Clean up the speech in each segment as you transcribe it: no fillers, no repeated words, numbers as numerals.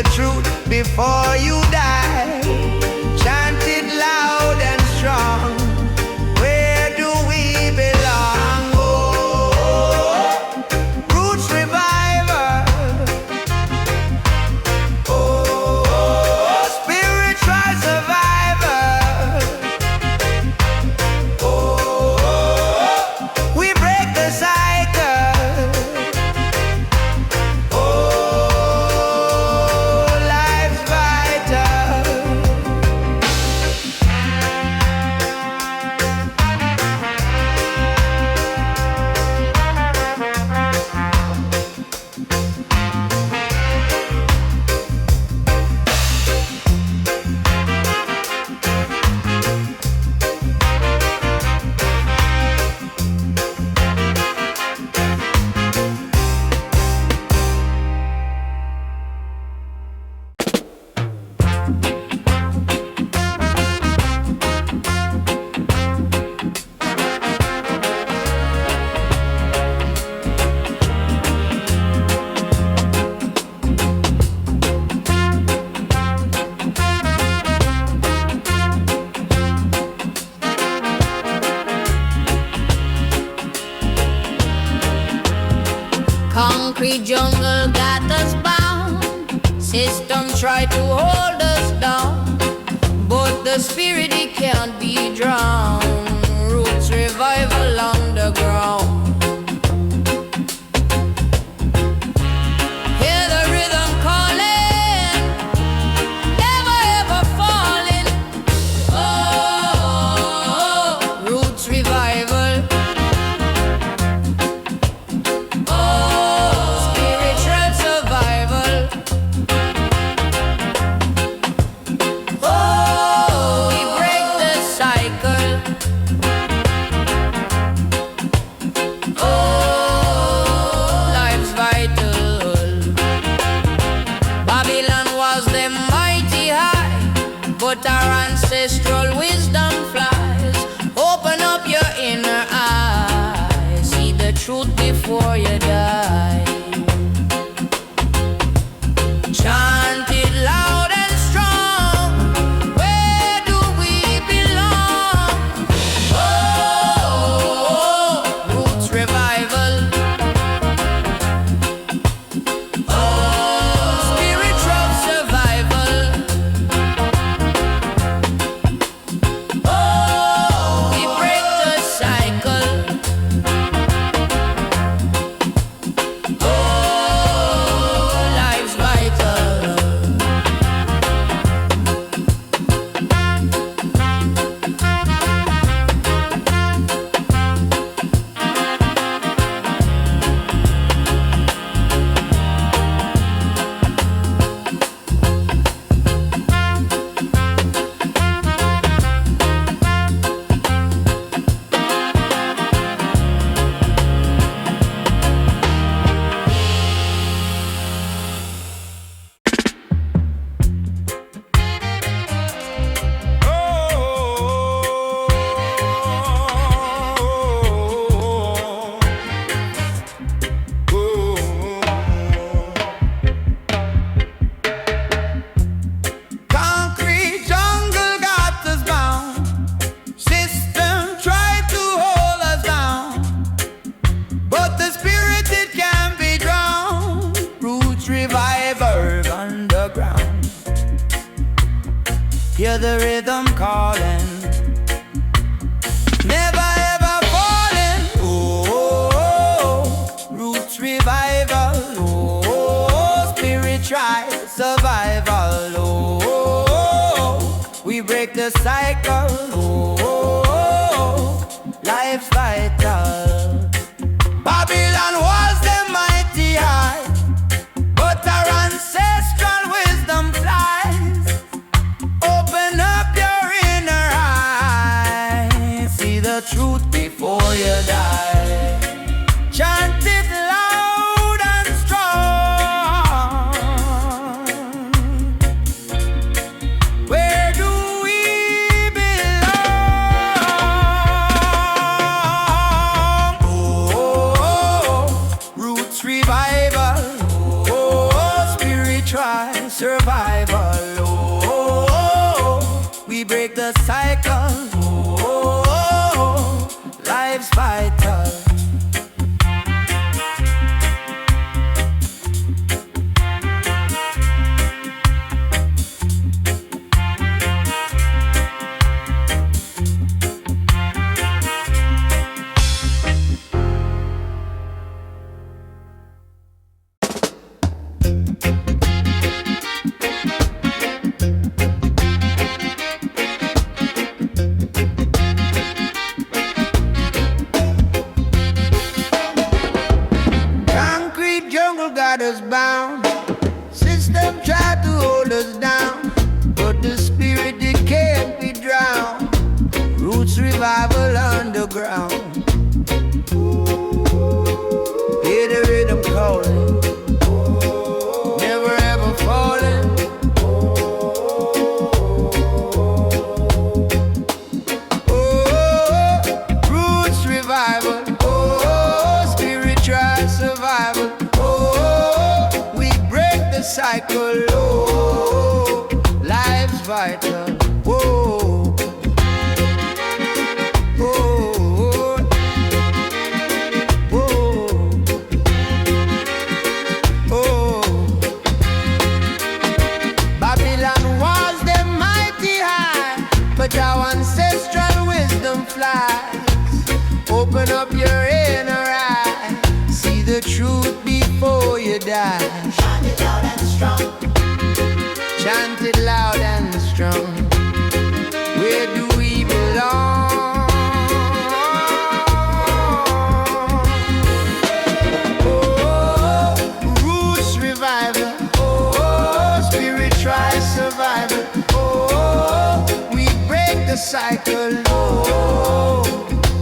the truth before you die. Chant it loud and strong. Where do we belong? Oh, Roots Revival. Oh, spiritual survivor. Oh, we break the cycle. Concrete jungle got us bound. System tried to hold us down, but the spirit it can't be drowned. Roots revival underground. Hear the rhythm calling, never ever falling. Oh, Roots revival. But our ancestral wisdom flies. Open up your inner eyes. See the truth before you die. Chant it loud and strong. Where do we belong? Oh, Roots revival. Oh, spiritual survival. Hear the rhythm calling, never ever falling. Oh, Roots revival. Oh, spiritual survival. Oh, we break the cycle. Oh, life's vital. Babylon was the mighty high, but our ancestral wisdom flies. Open up your inner eyes. See the truth before you die. Chant it loud and strong. Where do we belong? survival. Oh, oh, oh. We break the cycle. Oh, oh, oh. Life's vital. Got us bound. System tried to hold us down, but the spirit it can't be drowned. Roots revival underground. Hear the rhythm calling, never ever falling. Oh, roots revival. Oh, spiritual survival. Cycle, oh, life's vital, oh, oh, oh, oh, oh. Babylon was the mighty high, but our ancestral wisdom flies. Open up your inner eye, see the truth before you die. Chant it loud and strong. Where do we belong? Oh, roots revival. Oh, spiritual survival. Oh, we break the cycle. Oh,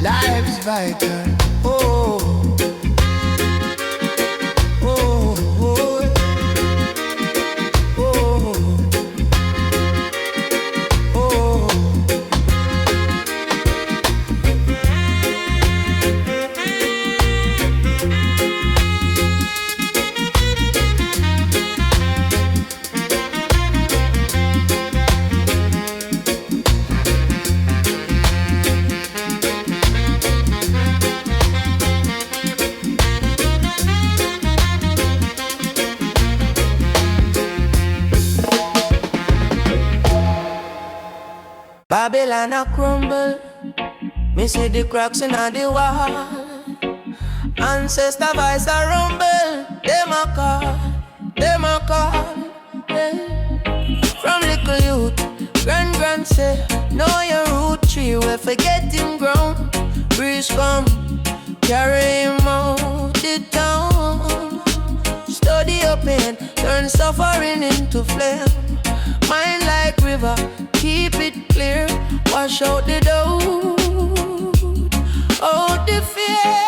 life's vital. Oh. Babylon a crumble, me see the cracks in the wall. Ancestor voice a rumble, them a call, yeah. From little youth, grand say, know your root tree, we're forgetting ground. Breeze come, carry him out the town. Study your pain, turn suffering into flame. Mind like river, keep it clear, wash out the doubt, out the fear.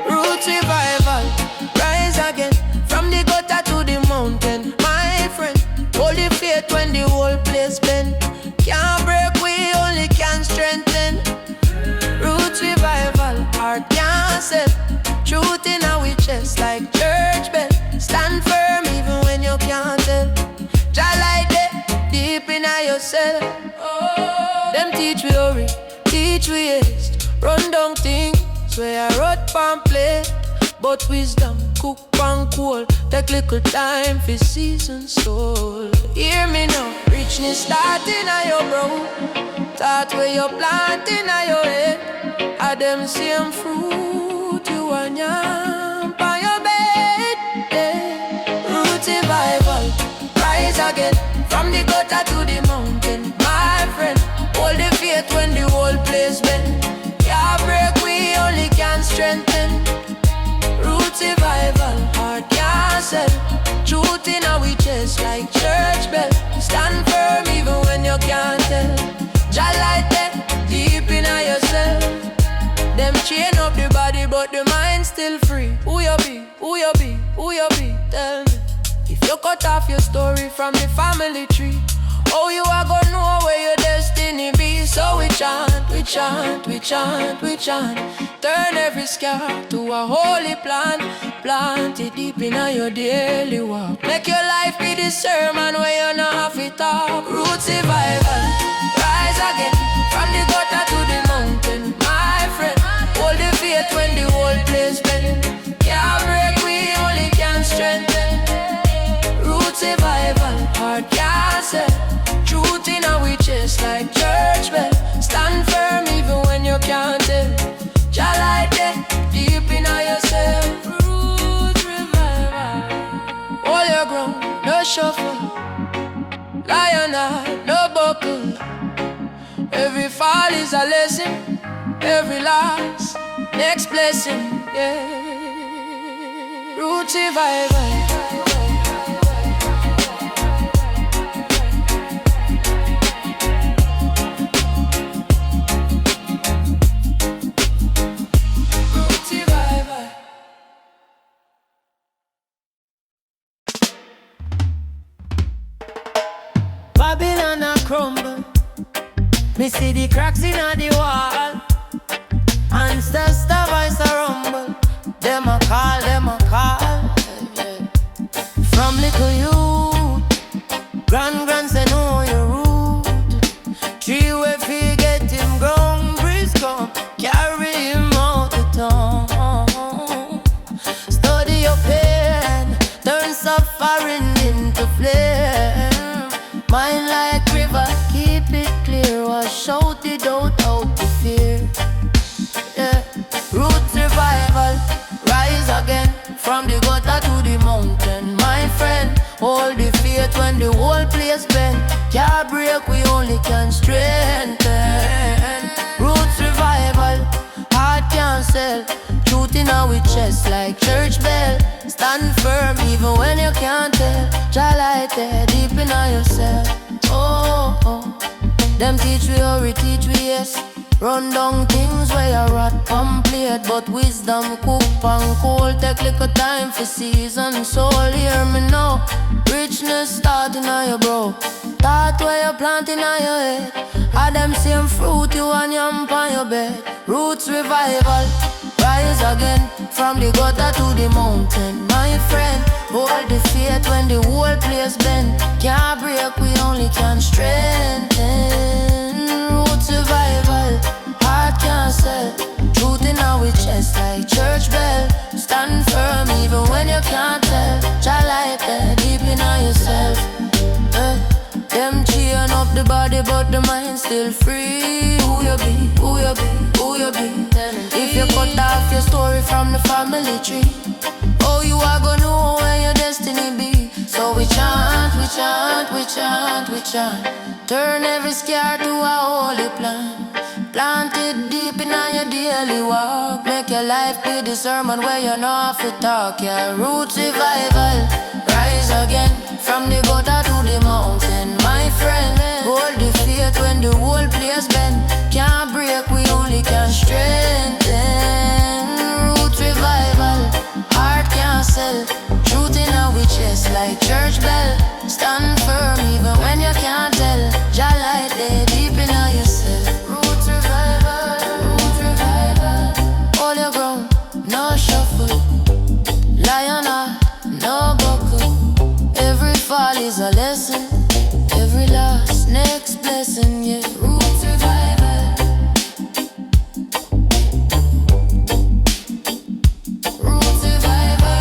Roots revival, rise again, from the gutter to the mountain. My friend, hold the faith when the whole place bend. Can't break, we only can strengthen. Roots revival, heart can't set. Truth in our chest like church bell. Stand firm even when you can't tell. Light it deep in yourself. Oh. Them teach we hurry, teach we haste. Run down things where I wrote pan plate. But wisdom cook pan cool. Take little time for season soul. Hear me now, richness starting at your brow. Thought where you planting at your head. Are them same fruit you want yam by your bed, yeah. Root revival, rise again, from the gutter to the mountain. My friend, hold the faith when the whole place bend. Can't break, we only can strengthen. Roots revival, heart can't sell. Truth in our chest like church bell. Stand firm even when you can't tell. Jah light that deep in yourself. Them chain up the body but the mind still free. Who you be, who you be, who you be, tell me. If you cut off your story from the family tree, oh, you are gonna know where your destiny be. So we chant, we chant, we chant, we chant. Turn every scar to a holy plant. Plant it deep in your daily walk. Make your life be the sermon where you not have to talk. Roots revival, rise again. From the gutter to the mountain, my friend. Hold the faith when the whole place bend. Can't break, we only can strengthen. Roots revival, heart can't sell. Truth in our chest like church bell. Stand firm even when you can't tell. Jah light it deep in yourself. Roots revival. Hold your ground, no shuffle. Lion heart, no buckle. Every fall is a lesson. Every loss, next blessing. Yeah. Roots revival. Babylon a crumble. Me see the cracks in the wall. And still the voice a rumble. Them a call, them a call. From little youth, grand say know your root. Tree where fi get him grown, breeze come, carry him out the town. Study your pain, turn suffering into flame. Mind like river, keep it clear. Wash out the doubt, out the fear. Yeah. Roots revival, rise again. From the gutter to the mountain, my friend. Hold the faith when the whole place bend. Can't break, we only can strengthen. Roots revival, heart can't sell. Truth in our chest like church bell. Stand firm even when you can't tell. Jah light there deep in yourself. Oh, oh. Them teach we or we teach we, yes. Run down things where you rot complete. But wisdom cook and cold. Take little time for season. Soul hear me now. Richness start in your bro. Thought where you plant in your head. Had them same fruit you and yam on your bed. Roots revival, rise again. From the gutter to the mountain, my friend. Hold the faith when the whole place bend. Can't break, we only can strengthen. Roots revival, heart can't sell. Truth in our chest like church bell. Stand firm even when you can't tell. Jah light there deep in yourself. Them cheering up the body but the mind still free. Who you be, who you be, who you be? If you cut off your story from the family tree, oh, you are gonna know where your destiny be. So we chant, we chant, we chant, we chant. Turn every scar to a holy plant. Plant it deep in your daily walk. Make your life be the sermon where you know how to talk. Yeah, roots revival, rise again. From the gutter to the mountain, my friend. Hold the faith when the whole place bend. Can't break, we only can strengthen. Roots revival, heart can't sell. Truth in our chest like church bell. Stand firm even when you can't tell. Jah light there deep in yourself. Roots revival, roots revival. Hold your ground, no shuffle. Lion heart, no buckle. Every fall is a lesson. Every loss, next blessing. Yeah, roots revival. Roots revival.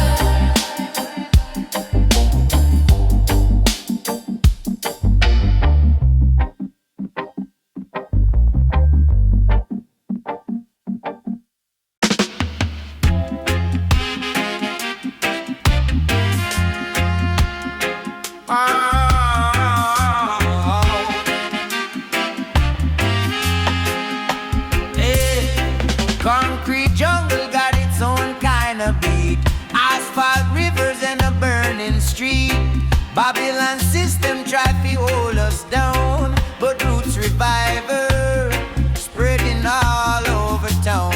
Concrete jungle got its own kind of beat. Asphalt rivers and a burning street. Babylon system try to hold us down, but roots revival spreading all over town.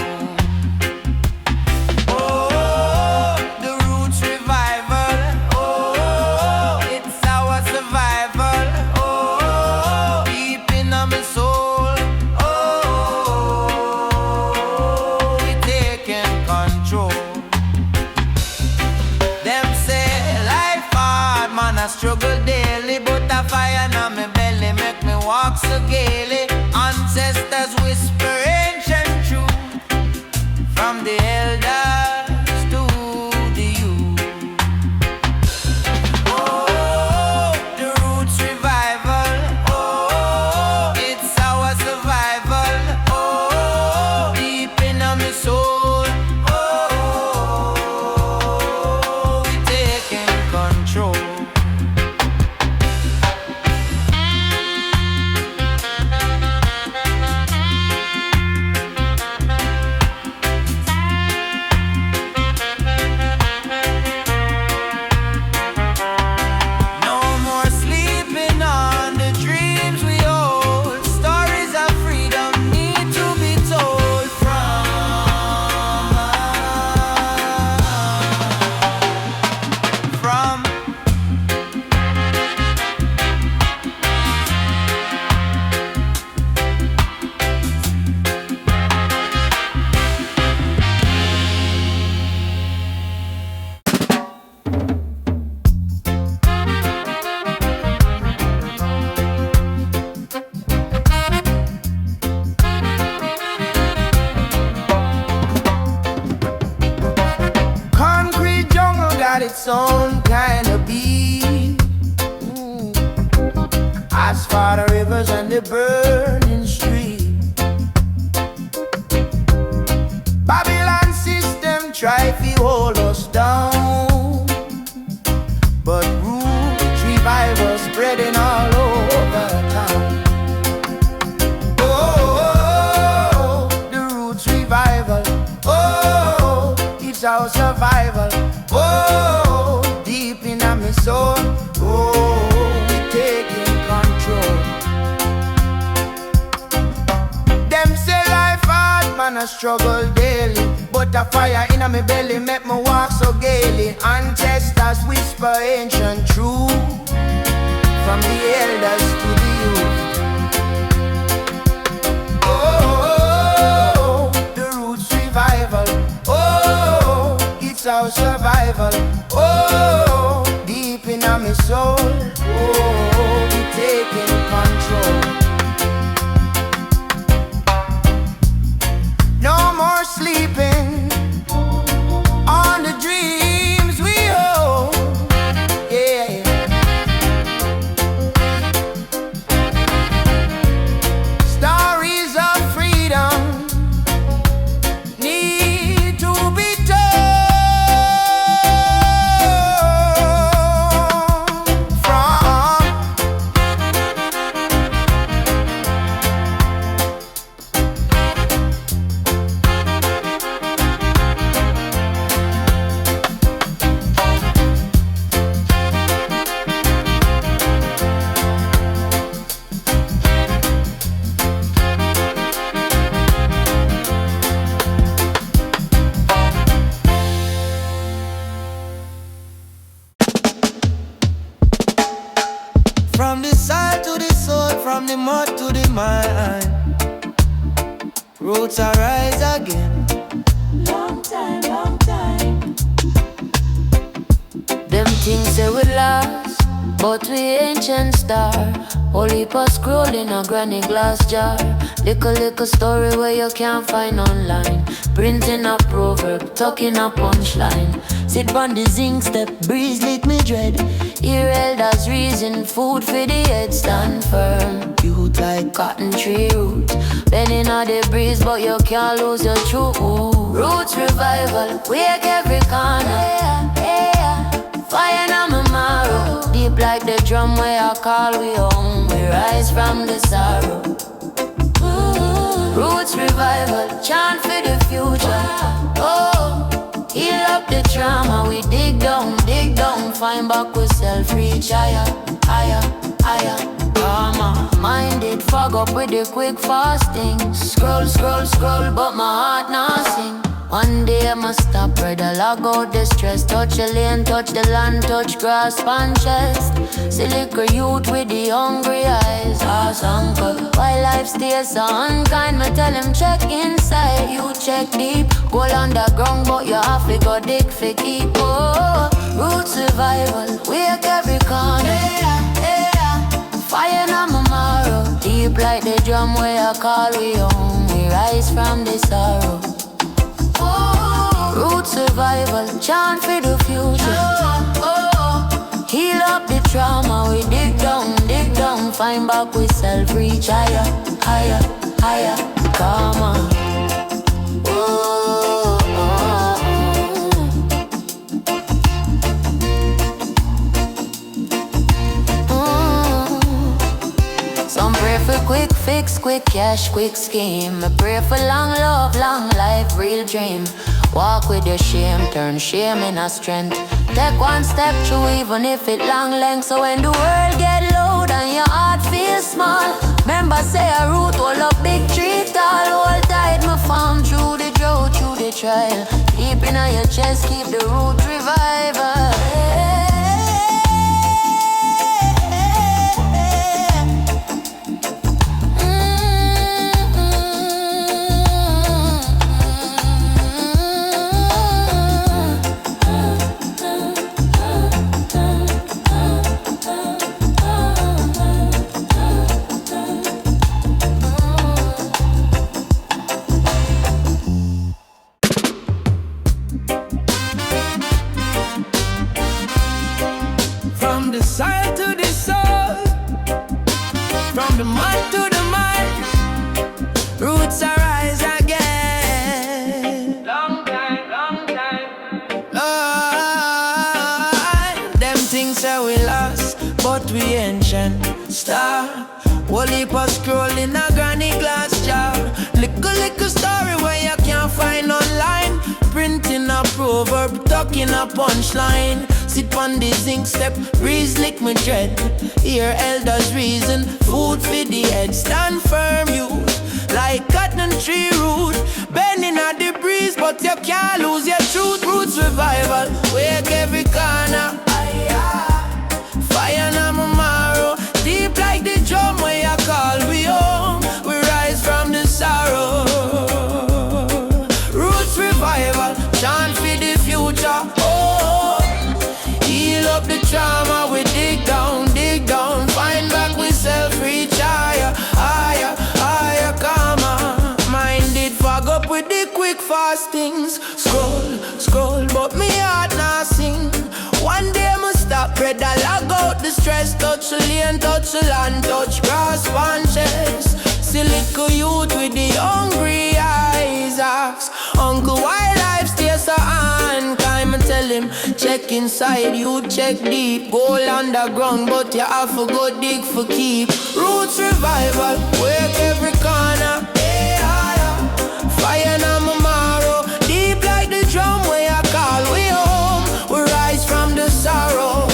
Oh, the roots revival. Oh, it's our survival. Oh, deep in my soul, As for the rivers and the burning stream, Babylon system try to hold us down, but roots revival spreading all over town. Oh, the roots revival. Oh, it's our survival. Oh, deep in my soul. Oh, we taking control. Them say life hard, man, I struggle daily, but a fire in my belly make me walk so gaily. Ancestors whisper ancient truth from the elders to the youth. Oh, the roots revival. Oh, it's our survival. Oh, deep in my soul. Oh, we taking control. No more sleeping on the dreams we hold. Yeah. Stories of freedom need to be told from. From the soil to the soul, from the mud to the mind, roots arise again. Long time, long time. Them things say we lost, but we ancient star. Holy pa scroll in a granny glass jar. Little story where you can't find online. Printing a proverb, talking a punchline. Sit on the zinc step, breeze lick me dread. Hear elders reason, food for the head stand firm. Youth like cotton tree roots, bending on the breeze, but you can't lose your truth. Roots revival, wake every corner. Fire on my marrow, deep like the drum where I call we home. We rise from the sorrow. Roots revival, chant for the future. Oh, heal up the trauma. We dig down, find back we self reach higher, higher, higher. Karma, mind it fog up with the quick fasting. Scroll, but my heart not sing. One day I must stop, brother, log out the stress. Touch the lane, touch the land, touch grass and chest. See liquor youth with the hungry eyes. Ask uncle, why life stays so unkind? Me tell him check inside, you check deep. Go underground, but you have to go dig for keep. Oh, root survival, wake every corner. Fire on my marrow, deep like the drum where I call we home. We rise from the sorrow. Root survival, chant for the future. Heal up the trauma, we dig down, find back we self reach higher, higher, higher. Come on. Some pray for quick fix, quick cash, quick scheme. I pray for long love, long life, real dream. Walk with your shame, turn shame in a strength. Take one step through even if it long length. So when the world get loud and your heart feels small, remember say a root hold up big tree tall. Hold tight my farm through the drought, through the trial. Deep in your chest, keep the root revival. from the mud to the mud. Roots arise again. Long time, long time. Lord, them things that we lost, but we ancient star. Whole heap of scroll in a granny glass jar. Little story where you can't find online. Printing a proverb, talking a punchline. Sit on the zinc step, breeze lick me dread. Hear elders reason, food for the head. Stand firm, you like cotton tree root, bending at the breeze, but you can't lose your truth. Roots revival, wake every corner. Fire na tomorrow, deep like the drum where you call we home. We rise from the sorrow. Roots revival, chant for the future. Oh, heal up the trauma, we dig down, find back we self, reach higher, higher, higher, come on. Mind it fog up with the quick fast things. Scroll, but me heart now sing. One day must stop, bread I log out the stress. Touch the lane, touch the land, touch grass, one chest. See little youth with the hungry eyes asks, Uncle, why life stays so unkind? And tell him, check inside, you check deep. Gold underground, but you have to go dig for keep. Roots revival, wake every corner. Hey, higher, fire na tomorrow. Deep like the drum where you call we home. We rise from the sorrow.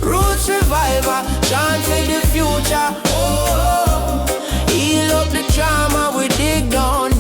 Roots revival, chant for the future. Oh, heal up the trauma, we dig down,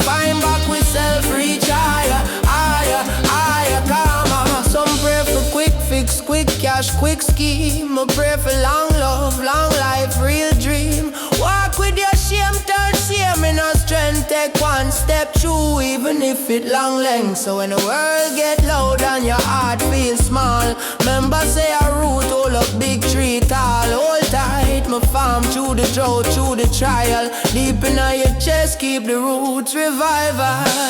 find back we self, reach higher, higher, higher, come on. Some pray for quick fix, quick cash, quick scheme. I pray for long love, long life, real dream. Walk with your shame, turn shame in our strength. Take one step through, even if it long length. So when the world get loud and your heart feels small, remember say a root hold up big tree tall. Hold tight, my farm through the drought, through the trial. Deep in your chest, keep the roots revival.